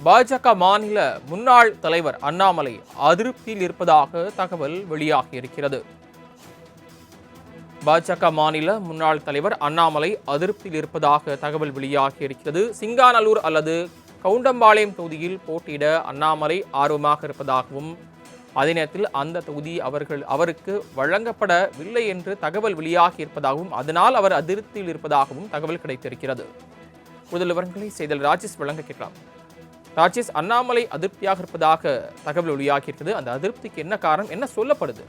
பாஜக மாநில முன்னாள் தலைவர் அண்ணாமலை அதிருப்தியில் இருப்பதாக தகவல் வெளியாகியிருக்கிறது. பாஜக மாநில முன்னாள் தலைவர் அண்ணாமலை அதிருப்தியில் இருப்பதாக தகவல் வெளியாகியிருக்கிறது. சிங்காநல்லூர் அல்லது கவுண்டம்பாளையம் தொகுதியில் போட்டியிட அண்ணாமலை ஆர்வமாக இருப்பதாகவும், அதே நேரத்தில் அந்த தொகுதி அவருக்கு வழங்கப்படவில்லை என்று தகவல் வெளியாகியிருப்பதாகவும், அதனால் அவர் அதிருப்தியில் இருப்பதாகவும் தகவல் கிடைத்திருக்கிறது. கூடுதல் விவரங்களை செய்தியாளர் ராஜேஷ் வழங்க கேட்கலாம். ராஜேஷ், அண்ணாமலை அதிருப்தியாக இருப்பதாக தகவல் வெளியாகியிருக்கிறது. அந்த அதிருப்திக்கு என்ன காரணம், என்ன சொல்லப்படுது?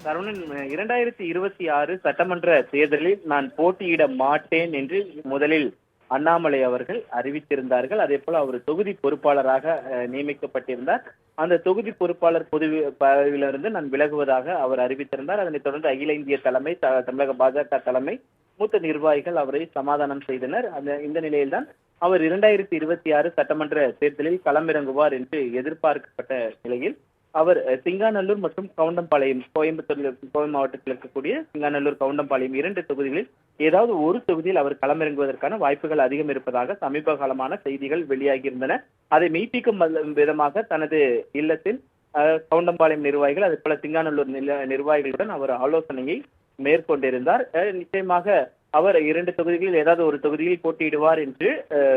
சரவணன், 2026 சட்டமன்ற தேர்தலில் நான் போட்டியிட மாட்டேன் என்று முதலில் அண்ணாமலை அவர்கள் அறிவித்திருந்தார்கள். அதே போல அவர் தொகுதி பொறுப்பாளராக நியமிக்கப்பட்டிருந்தார். அந்த தொகுதி பொறுப்பாளர் பதவியிலிருந்து நான் விலகுவதாக அவர் அறிவித்திருந்தார். அதனைத் தொடர்ந்து அகில இந்திய தலைமை, தமிழக பாஜக தலைமை, மூத்த நிர்வாகிகள் அவரை சமாதானம் செய்தனர். இந்த நிலையில்தான் அவர் 2026 சட்டமன்ற தேர்தலில் களமிறங்குவார் என்று எதிர்பார்க்கப்பட்ட நிலையில் அவர் சிங்காநல்லூர் மற்றும் கவுண்டம்பாளையம், கோவை மாவட்டத்தில் இருக்கக்கூடிய சிங்காநல்லூர், கவுண்டம்பாளையம் 2 தொகுதிகளில் ஏதாவது ஒரு தொகுதியில் அவர் களமிறங்குவதற்கான வாய்ப்புகள் அதிகம் இருப்பதாக சமீப காலமான செய்திகள் வெளியாகியிருந்தன. அதை மெய்ப்பிக்கும் விதமாக தனது இல்லத்தில் கவுண்டம்பாளையம் நிர்வாகிகள், அதே போல சிங்காநல்லூர் நிர்வாகிகளுடன் அவர் ஆலோசனையை மேற்கொண்டிருந்தார். நிச்சயமாக அவர் 2 தொகுதிகளில் ஏதாவது ஒரு தொகுதியில் போட்டியிடுவார் என்று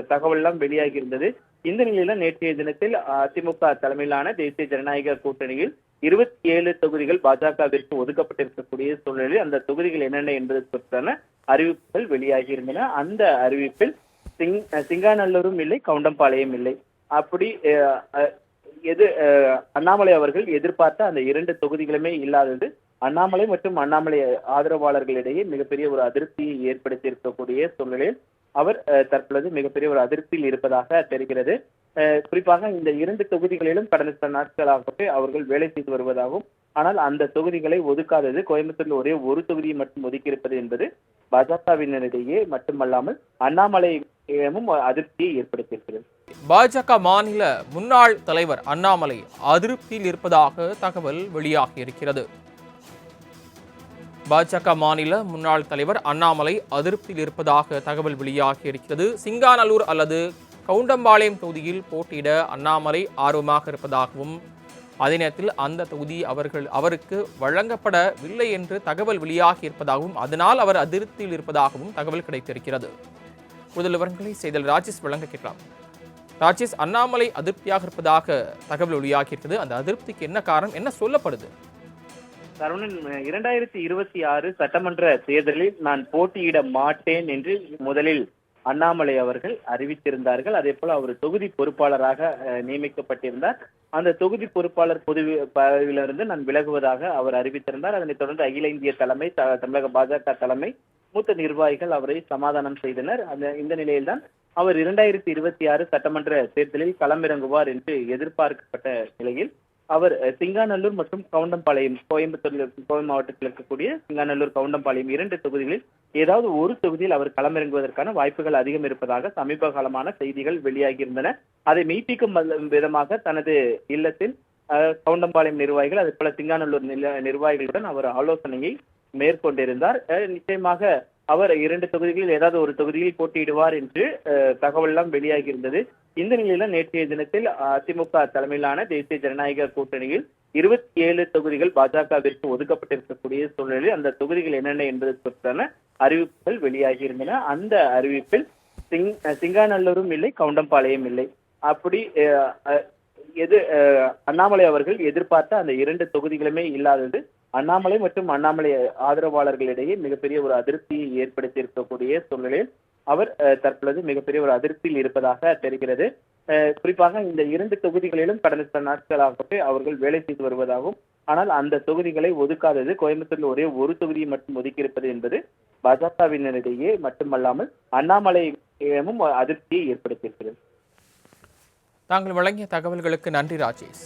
தகவல் எல்லாம் வெளியாகியிருந்தது. இந்த நிலையில நேற்றைய தினத்தில் அதிமுக தலைமையிலான தேசிய ஜனநாயக கூட்டணியில் 27 தொகுதிகள் பாஜகவிற்கு ஒதுக்கப்பட்டிருக்கக்கூடிய சூழ்நிலையில் அந்த தொகுதிகள் என்னென்ன என்பது குறித்தான அறிவிப்புகள் வெளியாகியிருந்தன. அந்த அறிவிப்பில் சிங்காநல்லூரும் இல்லை, கவுண்டம்பாளையம் இல்லை. அப்படி அண்ணாமலை அவர்கள் எதிர்பார்த்த அந்த 2 தொகுதிகளுமே இல்லாதது அண்ணாமலை மற்றும் அண்ணாமலை ஆதரவாளர்களிடையே மிகப்பெரிய ஒரு அதிருப்தியை ஏற்படுத்தி இருக்கக்கூடிய சூழ்நிலையில் அவர் தற்பொழுது மிகப்பெரிய ஒரு அதிருப்தியில் இருப்பதாக தெரிகிறது. குறிப்பாக இந்த 2 தொகுதிகளிலும் கடந்த சில நாட்களாகவே அவர்கள் வேலை செய்து வருவதாகவும், ஆனால் அந்த தொகுதிகளை ஒதுக்காதது, கோயம்புத்தூரில் ஒரே ஒரு தொகுதியை மட்டும் ஒதுக்கியிருப்பது என்பது பாஜகவினரிடையே மட்டுமல்லாமல் அண்ணாமலையும் அதிருப்தியை ஏற்படுத்தியிருக்கிறது. பாஜக மாநில முன்னாள் தலைவர் அண்ணாமலை அதிருப்தியில் இருப்பதாக தகவல் வெளியாகியிருக்கிறது. பாஜக மாநில முன்னாள் தலைவர் அண்ணாமலை அதிருப்தியில் இருப்பதாக தகவல் வெளியாகியிருக்கிறது. சிங்காநல்லூர் அல்லது கவுண்டம்பாளையம் தொகுதியில் போட்டியிட அண்ணாமலை ஆர்வமாக இருப்பதாகவும், அதே நேரத்தில் அந்த தொகுதி அவருக்கு வழங்கப்படவில்லை என்று தகவல் வெளியாகியிருப்பதாகவும், அதனால் அவர் அதிருப்தியில் இருப்பதாகவும் தகவல் கிடைத்திருக்கிறது. கூடுதல் விவரங்களை செய்தியாளர் ராஜேஷ் வழங்க கேட்கலாம். ராஜேஷ், அண்ணாமலை அதிருப்தியாக இருப்பதாக தகவல் வெளியாகியிருக்கிறது. அந்த அதிருப்திக்கு என்ன காரணம், என்ன சொல்லப்படுது? சரவணன், 2026 சட்டமன்ற தேர்தலில் நான் போட்டியிட மாட்டேன் என்று முதலில் அண்ணாமலை அவர்கள் அறிவித்திருந்தார்கள். அதே போல அவர் தொகுதி பொறுப்பாளராக நியமிக்கப்பட்டிருந்தார். அந்த தொகுதி பொறுப்பாளர் பதவியிலிருந்து நான் விலகுவதாக அவர் அறிவித்திருந்தார். அதனைத் தொடர்ந்து அகில இந்திய தலைமை, தமிழக பாஜக தலைமை, மூத்த நிர்வாகிகள் அவரை சமாதானம் செய்தனர். இந்த நிலையில்தான் அவர் 2026 சட்டமன்ற தேர்தலில் களமிறங்குவார் என்று எதிர்பார்க்கப்பட்ட நிலையில் அவர் சிங்காநல்லூர் மற்றும் கவுண்டம்பாளையம், கோவை மாவட்டத்தில் இருக்கக்கூடிய சிங்காநல்லூர், கவுண்டம்பாளையம் 2 தொகுதிகளில் ஏதாவது ஒரு தொகுதியில் அவர் களமிறங்குவதற்கான வாய்ப்புகள் அதிகம் இருப்பதாக சமீப காலமான செய்திகள் வெளியாகியிருந்தன. அதை மெய்ப்பிக்கும் விதமாக தனது இல்லத்தில் கவுண்டம்பாளையம் நிர்வாகிகள், அதே போல சிங்காநல்லூர் நிர்வாகிகளுடன் அவர் ஆலோசனையை மேற்கொண்டிருந்தார். நிச்சயமாக அவர் 2 தொகுதிகளில் ஏதாவது ஒரு தொகுதியில் போட்டியிடுவார் என்று தகவல் எல்லாம் வெளியாகியிருந்தது. இந்த நிலையில நேற்றைய தினத்தில் அதிமுக தலைமையிலான தேசிய ஜனநாயக கூட்டணியில் 27 தொகுதிகள் பாஜகவிற்கு ஒதுக்கப்பட்டிருக்கக்கூடிய சூழ்நிலையில் அந்த தொகுதிகள் என்னென்ன என்பது குறித்தான அறிவிப்புகள் வெளியாகியிருந்தன. அந்த அறிவிப்பில் சிங்காநல்லூரும் இல்லை, கவுண்டம்பாளையம் இல்லை. அப்படி அண்ணாமலை அவர்கள் எதிர்பார்த்த அந்த 2 தொகுதிகளுமே இல்லாதது அண்ணாமலை மற்றும் அண்ணாமலை ஆதரவாளர்களிடையே மிகப்பெரிய ஒரு அதிருப்தியை ஏற்படுத்தி இருக்கக்கூடிய சூழ்நிலையில் அவர் தற்பொழுது மிகப்பெரிய ஒரு அதிருப்தியில் இருப்பதாக தெரிகிறது. குறிப்பாக இந்த 2 தொகுதிகளிலும் கடந்த சில நாட்களாகவே அவர்கள் வேலை செய்து வருவதாகவும், ஆனால் அந்த தொகுதிகளை ஒதுக்காதது, கோயம்புத்தூரில் ஒரே ஒரு தொகுதியை மட்டும் ஒதுக்கியிருப்பது என்பது பாஜகவினரிடையே மட்டுமல்லாமல் அண்ணாமலையும் அதிருப்தியை ஏற்படுத்தியிருக்கிறது. தாங்கள் வழங்கிய தகவல்களுக்கு நன்றி ராஜேஷ்.